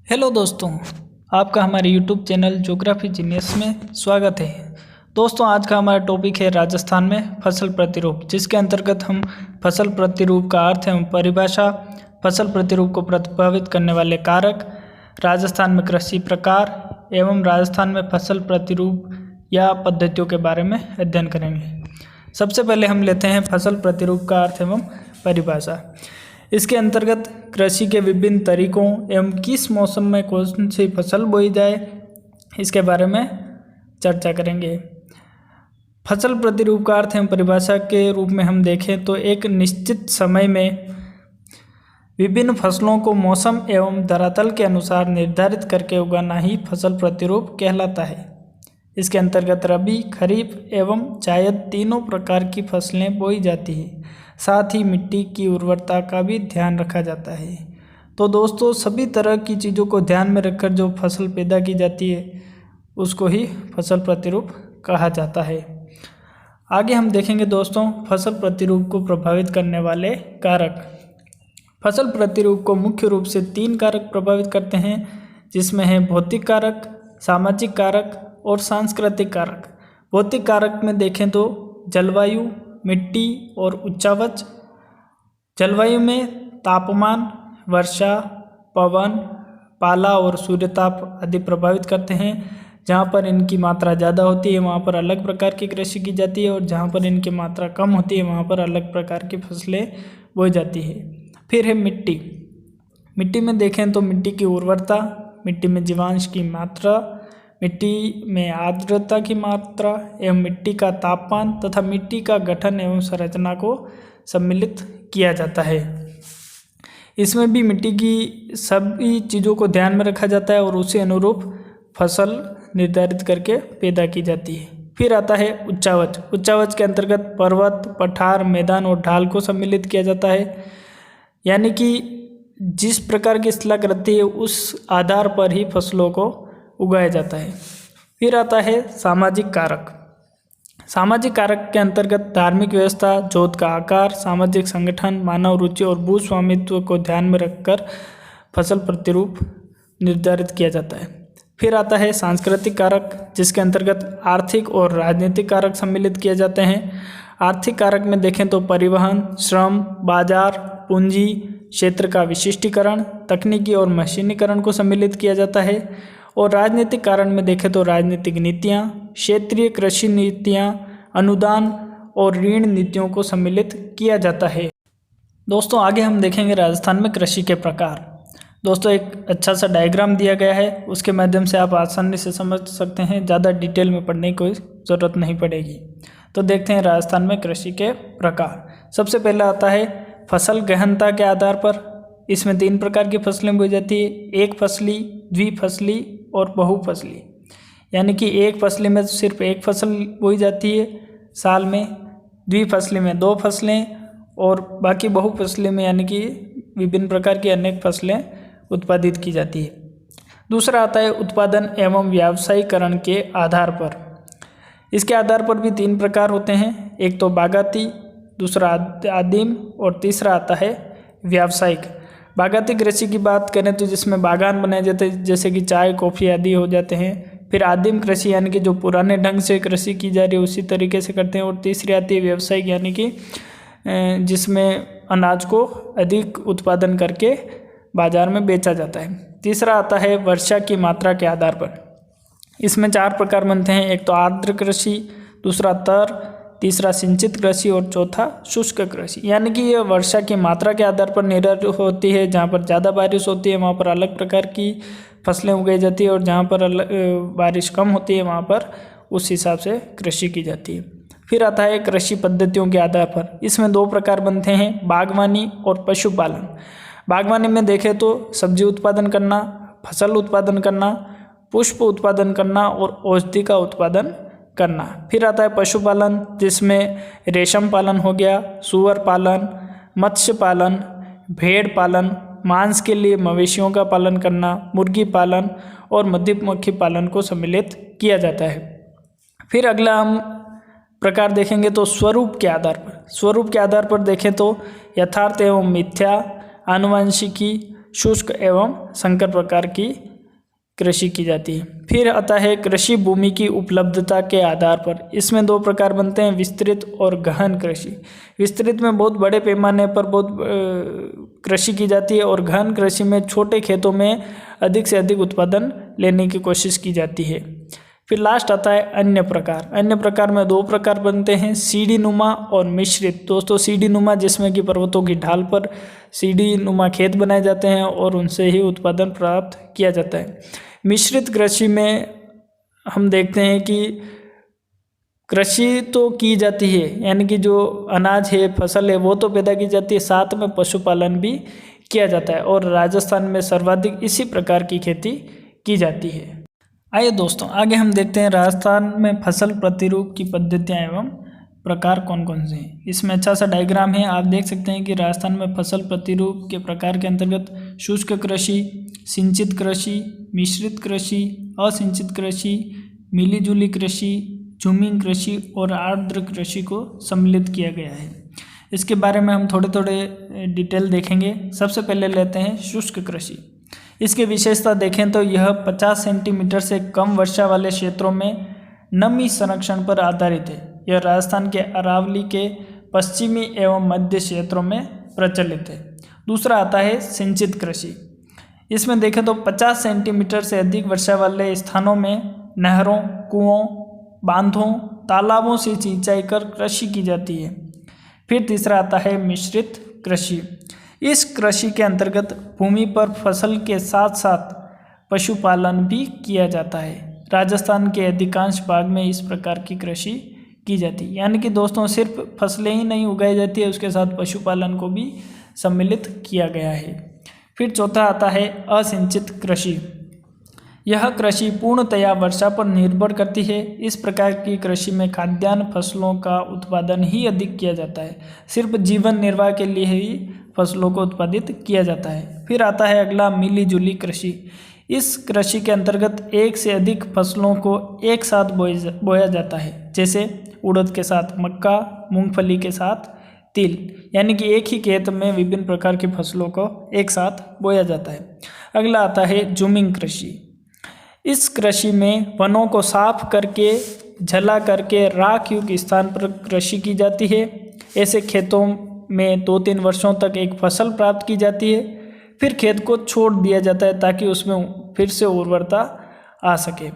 Hello दोस्तों, आपका हमारे यूट्यूब चैनल ज्योग्राफी जीनियस में स्वागत है। दोस्तों, आज का हमारा टॉपिक है राजस्थान में फसल प्रतिरूप, जिसके अंतर्गत हम फसल प्रतिरूप का अर्थ एवं परिभाषा, फसल प्रतिरूप को प्रभावित करने वाले कारक, राजस्थान में कृषि प्रकार एवं राजस्थान में फसल प्रतिरूप या पद्धतियों के बारे में अध्ययन करेंगे। सबसे पहले हम लेते हैं फसल प्रतिरूप का अर्थ एवं परिभाषा। इसके अंतर्गत कृषि के विभिन्न तरीकों एवं किस मौसम में कौन सी फसल बोई जाए, इसके बारे में चर्चा करेंगे। फसल प्रतिरूप का अर्थ एवं परिभाषा के रूप में हम देखें तो एक निश्चित समय में विभिन्न फसलों को मौसम एवं धरातल के अनुसार निर्धारित करके उगाना ही फसल प्रतिरूप कहलाता है। इसके अंतर्गत रबी, खरीफ एवं जायद तीनों प्रकार की फसलें बोई जाती हैं। साथ ही मिट्टी की उर्वरता का भी ध्यान रखा जाता है। तो दोस्तों, सभी तरह की चीज़ों को ध्यान में रखकर जो फसल पैदा की जाती है उसको ही फसल प्रतिरूप कहा जाता है। आगे हम देखेंगे दोस्तों, फसल प्रतिरूप को प्रभावित करने वाले कारक। फसल प्रतिरूप को मुख्य रूप से 3 कारक प्रभावित करते हैं, जिसमें है भौतिक कारक, सामाजिक कारक और सांस्कृतिक कारक। भौतिक कारक में देखें तो जलवायु, मिट्टी और उच्चावच। जलवायु में तापमान, वर्षा, पवन, पाला और सूर्यताप आदि प्रभावित करते हैं। जहाँ पर इनकी मात्रा ज़्यादा होती है वहाँ पर अलग प्रकार की कृषि की जाती है, और जहाँ पर इनकी मात्रा कम होती है वहाँ पर अलग प्रकार की फसलें बोई जाती है। फिर है मिट्टी। मिट्टी में देखें तो मिट्टी की उर्वरता, मिट्टी में जीवांश की मात्रा, मिट्टी में आर्द्रता की मात्रा एवं मिट्टी का तापमान तथा मिट्टी का गठन एवं संरचना को सम्मिलित किया जाता है। इसमें भी मिट्टी की सभी चीज़ों को ध्यान में रखा जाता है और उसी अनुरूप फसल निर्धारित करके पैदा की जाती है। फिर आता है उच्चावच। उच्चावच के अंतर्गत पर्वत, पठार, मैदान और ढाल को सम्मिलित किया जाता है, यानी कि जिस प्रकार की स्थलाकृति है उस आधार पर ही फसलों को उगाया जाता है। फिर आता है सामाजिक कारक। सामाजिक कारक के अंतर्गत धार्मिक व्यवस्था, जोत का आकार, सामाजिक संगठन, मानव रुचि और भू स्वामित्व को ध्यान में रखकर फसल प्रतिरूप निर्धारित किया जाता है। फिर आता है सांस्कृतिक कारक, जिसके अंतर्गत आर्थिक और राजनीतिक कारक सम्मिलित किए जाते हैं। आर्थिक कारक में देखें तो परिवहन, श्रम, बाजार, पूंजी, क्षेत्र का विशिष्टीकरण, तकनीकी और मशीनीकरण को सम्मिलित किया जाता है। और राजनीतिक कारण में देखें तो राजनीतिक नीतियाँ, क्षेत्रीय कृषि नीतियाँ, अनुदान और ऋण नीतियों को सम्मिलित किया जाता है। दोस्तों, आगे हम देखेंगे राजस्थान में कृषि के प्रकार। दोस्तों, एक अच्छा सा डायग्राम दिया गया है, उसके माध्यम से आप आसानी से समझ सकते हैं, ज़्यादा डिटेल में पढ़ने की कोई ज़रूरत नहीं पड़ेगी। तो देखते हैं राजस्थान में कृषि के प्रकार। सबसे पहला आता है फसल गहनता के आधार पर। इसमें 3 प्रकार की फसलें बोई जाती है, एक फसली, द्विफसली और बहुफसली। यानी कि एक फसली में सिर्फ एक फसल बोई जाती है साल में, द्विफसली में 2 फसलें और बाकी बहुफसली में यानी कि विभिन्न प्रकार की अनेक फसलें उत्पादित की जाती है। दूसरा आता है उत्पादन एवं व्यावसायीकरण के आधार पर। इसके आधार पर भी 3 प्रकार होते हैं, एक तो बागाती, दूसरा आदिम और तीसरा आता है व्यावसायिक। बागाती कृषि की बात करें तो जिसमें बागान बनाए जाते हैं, जैसे कि चाय, कॉफ़ी आदि हो जाते हैं। फिर आदिम कृषि यानी कि जो पुराने ढंग से कृषि की जा रही है उसी तरीके से करते हैं। और तीसरी आती है व्यावसायिक, यानी कि जिसमें अनाज को अधिक उत्पादन करके बाजार में बेचा जाता है। तीसरा आता है वर्षा की मात्रा के आधार पर। इसमें 4 प्रकार बनते हैं, एक तो आर्द्र कृषि, दूसरा तर, तीसरा सिंचित कृषि और चौथा शुष्क कृषि। यानी कि यह वर्षा की मात्रा के आधार पर निर्भर होती है। जहाँ पर ज़्यादा बारिश होती है वहाँ पर अलग प्रकार की फसलें उगाई जाती है, और जहाँ पर बारिश कम होती है वहाँ पर उस हिसाब से कृषि की जाती है। फिर आता है कृषि पद्धतियों के आधार पर। इसमें 2 प्रकार बनते हैं, बागवानी और पशुपालन। बागवानी में देखें तो सब्जी उत्पादन करना, फसल उत्पादन करना, पुष्प उत्पादन करना और औषधि का उत्पादन करना। फिर आता है पशुपालन, जिसमें रेशम पालन हो गया, सुअर पालन, मत्स्य पालन, भेड़ पालन, मांस के लिए मवेशियों का पालन करना, मुर्गी पालन और मधुमक्खी पालन को सम्मिलित किया जाता है। फिर अगला हम प्रकार देखेंगे तो स्वरूप के आधार पर। स्वरूप के आधार पर देखें तो यथार्थ एवं मिथ्या, आनुवंशिकी, शुष्क एवं संकर प्रकार की कृषि की जाती है। फिर आता है कृषि भूमि की उपलब्धता के आधार पर। इसमें दो प्रकार बनते हैं, विस्तृत और गहन कृषि। विस्तृत में बहुत बड़े पैमाने पर बहुत कृषि की जाती है और गहन कृषि में छोटे खेतों में अधिक से अधिक उत्पादन लेने की कोशिश की जाती है। फिर लास्ट आता है अन्य प्रकार। अन्य प्रकार में दो प्रकार बनते हैं, सीढ़ी नुमा और मिश्रित। दोस्तों सीढ़ी नुमा जिसमें कि पर्वतों की ढाल पर सीढ़ी नुमा खेत बनाए जाते हैं और उनसे ही उत्पादन प्राप्त किया जाता है। मिश्रित कृषि में हम देखते हैं कि कृषि तो की जाती है, यानी कि जो अनाज है, फसल है, वो तो पैदा की जाती है, साथ में पशुपालन भी किया जाता है और राजस्थान में सर्वाधिक इसी प्रकार की खेती की जाती है। आइए दोस्तों आगे हम देखते हैं राजस्थान में फसल प्रतिरूप की पद्धतियाँ एवं प्रकार कौन कौन से हैं। इसमें अच्छा सा डायग्राम है, आप देख सकते हैं कि राजस्थान में फसल प्रतिरूप के प्रकार के अंतर्गत शुष्क कृषि, सिंचित कृषि, मिश्रित कृषि, असिंचित कृषि, मिलीजुली कृषि, झूमिंग कृषि और आर्द्र कृषि को सम्मिलित किया गया है। इसके बारे में हम थोड़े थोड़े डिटेल देखेंगे। सबसे पहले लेते हैं शुष्क कृषि। इसकी विशेषता देखें तो यह 50 सेंटीमीटर से कम वर्षा वाले क्षेत्रों में नमी संरक्षण पर आधारित है। यह राजस्थान के अरावली के पश्चिमी एवं मध्य क्षेत्रों में प्रचलित है। दूसरा आता है सिंचित कृषि। इसमें देखें तो 50 सेंटीमीटर से अधिक वर्षा वाले स्थानों में नहरों, कुओं, बांधों, तालाबों से सिंचाई कर कृषि की जाती है। फिर तीसरा आता है मिश्रित कृषि। इस कृषि के अंतर्गत भूमि पर फसल के साथ साथ पशुपालन भी किया जाता है। राजस्थान के अधिकांश भाग में इस प्रकार की कृषि की जाती है, यानी कि दोस्तों सिर्फ फसलें ही नहीं उगाई जाती है, उसके साथ पशुपालन को भी सम्मिलित किया गया है। फिर चौथा आता है असिंचित कृषि। यह कृषि पूर्णतया वर्षा पर निर्भर करती है। इस प्रकार की कृषि में खाद्यान्न फसलों का उत्पादन ही अधिक किया जाता है, सिर्फ जीवन निर्वाह के लिए ही फसलों को उत्पादित किया जाता है। फिर आता है अगला मिली जुली कृषि। इस कृषि के अंतर्गत एक से अधिक फसलों को एक साथ बोया जाता है, जैसे उड़द के साथ मक्का, मूंगफली के साथ तिल, यानी कि एक ही खेत में विभिन्न प्रकार की फसलों को एक साथ बोया जाता है। अगला आता है झूमिंग कृषि। इस कृषि में वनों को साफ करके जला करके राख युक्त स्थान पर कृषि की जाती है। ऐसे खेतों में 2-3 वर्षों तक एक फसल प्राप्त की जाती है, फिर खेत को छोड़ दिया जाता है ताकि उसमें फिर से उर्वरता आ सके।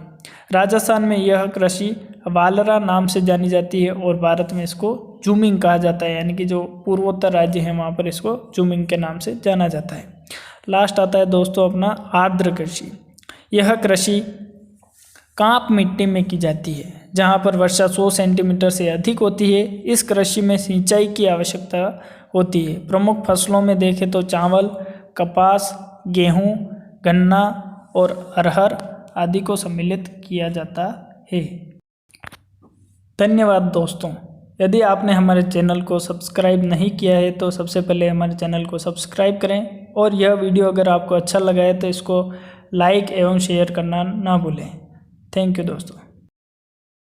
राजस्थान में यह कृषि वालरा नाम से जानी जाती है और भारत में इसको झूमिंग कहा जाता है, यानी कि जो पूर्वोत्तर राज्य हैं वहाँ पर इसको झूमिंग के नाम से जाना जाता है। लास्ट आता है दोस्तों अपना आर्द्र कृषि। यह कृषि कांप मिट्टी में की जाती है, जहाँ पर वर्षा 100 सेंटीमीटर से अधिक होती है। इस कृषि में सिंचाई की आवश्यकता होती है। प्रमुख फसलों में देखें तो चावल, कपास, गेहूँ, गन्ना और अरहर आदि को सम्मिलित किया जाता है। धन्यवाद दोस्तों। यदि आपने हमारे चैनल को सब्सक्राइब नहीं किया है तो सबसे पहले हमारे चैनल को सब्सक्राइब करें और यह वीडियो अगर आपको अच्छा लगा है तो इसको लाइक एवं शेयर करना ना भूलें। थैंक यू दोस्तों।